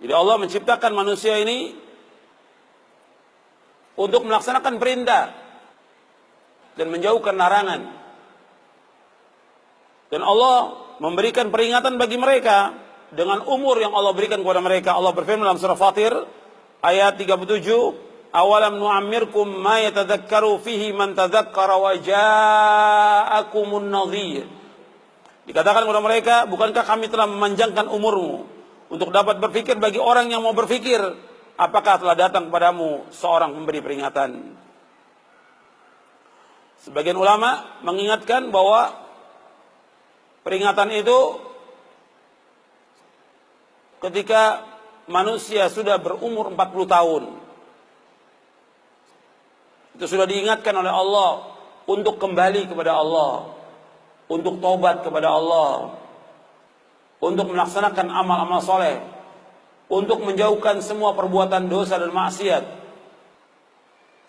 Jadi Allah menciptakan manusia ini untuk melaksanakan perintah dan menjauhkan larangan. Dan Allah memberikan peringatan bagi mereka dengan umur yang Allah berikan kepada mereka. Allah berfirman dalam surah Fatir ayat 37, "Awalam nu'ammirkum ma yatadzakkaru fihi man tadzakkara wa ja'akumun nadhir." Dikatakan kepada mereka, bukankah kami telah memanjangkan umurmu untuk dapat berpikir bagi orang yang mau berpikir? Apakah telah datang kepadamu seorang pemberi peringatan? Sebagian ulama mengingatkan bahwa peringatan itu ketika manusia sudah berumur 40 tahun. Itu sudah diingatkan oleh Allah untuk kembali kepada Allah, untuk taubat kepada Allah, untuk melaksanakan amal-amal soleh, untuk menjauhkan semua perbuatan dosa dan maksiat.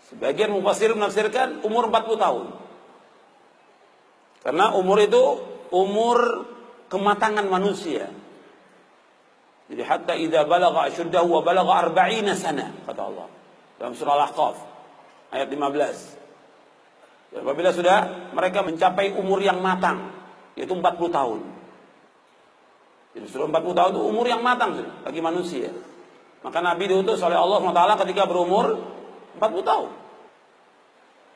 Sebagian mufassir menafsirkan umur 40 tahun. Karena umur itu umur kematangan manusia. Jadi hatta idza balagha ashuddahu wa balagha 40 sana, kata Allah dalam surah Al-Ahqaf ayat 15. Dan apabila sudah mereka mencapai umur yang matang, yaitu 40 tahun. Jadi sudah 40 tahun itu umur yang matang bagi manusia. Maka Nabi diutus oleh Allah SWT ketika berumur 40 tahun.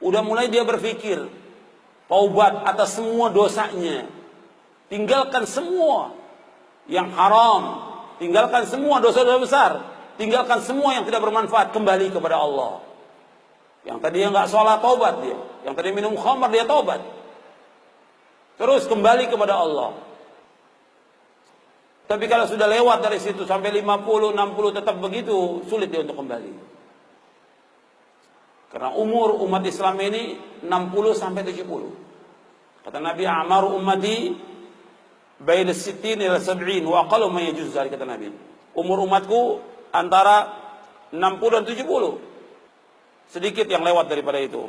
Udah mulai dia berpikir taubat atas semua dosanya, tinggalkan semua yang haram, tinggalkan semua dosa-dosa besar, tinggalkan semua yang tidak bermanfaat, kembali kepada Allah. Yang tadi nggak sholat, taubat dia. Yang tadi minum khamar, dia taubat. Terus kembali kepada Allah. Tapi kalau sudah lewat dari situ sampai 50, 60 tetap begitu, sulit dia untuk kembali. Karena umur umat Islam ini 60 sampai 70. Kata Nabi, "Amaru ummati baina 60 ila 70 wa aqallu ma yajuz dzalik," kata Nabi. Umur umatku antara 60 dan 70. Sedikit yang lewat daripada itu.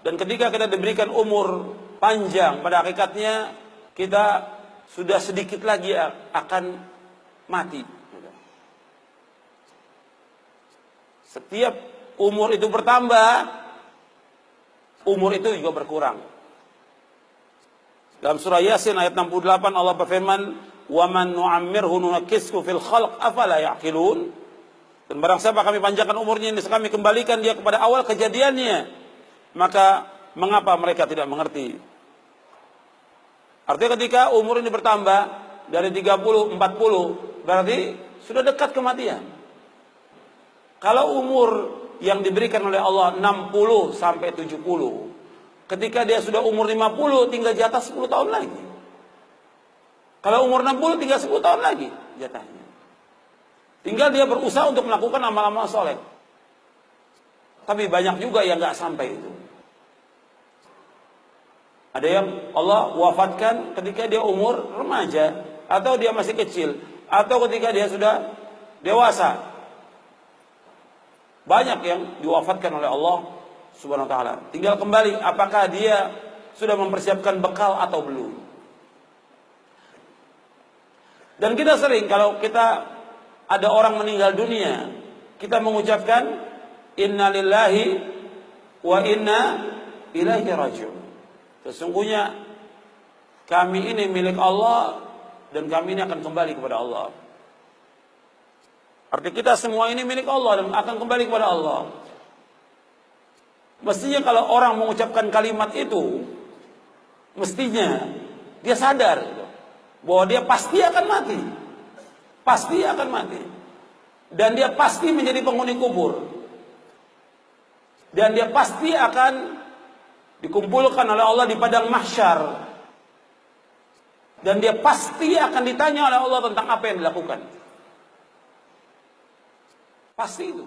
Dan ketika kita diberikan umur panjang, pada hakikatnya kita sudah sedikit lagi akan mati. Setiap umur itu bertambah, umur itu juga berkurang. Dalam surah Yasin ayat 68 Allah berfirman, "Wa man nu'ammirhu nunakkishu fil khalq afala ya'qilun." Dan barang siapa kami panjangkan umurnya ini, kami kembalikan dia kepada awal kejadiannya, maka mengapa mereka tidak mengerti? Artinya ketika umur ini bertambah dari 30, 40, berarti sudah dekat kematian. Kalau umur yang diberikan oleh Allah 60 sampai 70, ketika dia sudah umur 50, tinggal jatah 10 tahun lagi. Kalau umur 60, tinggal 10 tahun lagi jatahnya. Tinggal dia berusaha untuk melakukan amal-amal soleh. Tapi banyak juga yang nggak sampai itu. Ada yang Allah wafatkan ketika dia umur remaja, atau dia masih kecil, atau ketika dia sudah dewasa. Banyak yang diwafatkan oleh Allah Subhanahu wa taala. Tinggal kembali apakah dia sudah mempersiapkan bekal atau belum. Dan kita sering kalau kita ada orang meninggal dunia, kita mengucapkan inna lillahi wa inna ilaihi raji'un. Sesungguhnya kami ini milik Allah dan kami ini akan kembali kepada Allah. Arti kita semua ini milik Allah dan akan kembali kepada Allah. Mestinya kalau orang mengucapkan kalimat itu, mestinya dia sadar bahwa dia pasti akan mati. Pasti akan mati. Dan dia pasti menjadi penghuni kubur. Dan dia pasti akan dikumpulkan oleh Allah di padang mahsyar. Dan dia pasti akan ditanya oleh Allah tentang apa yang dilakukan. Pasti itu.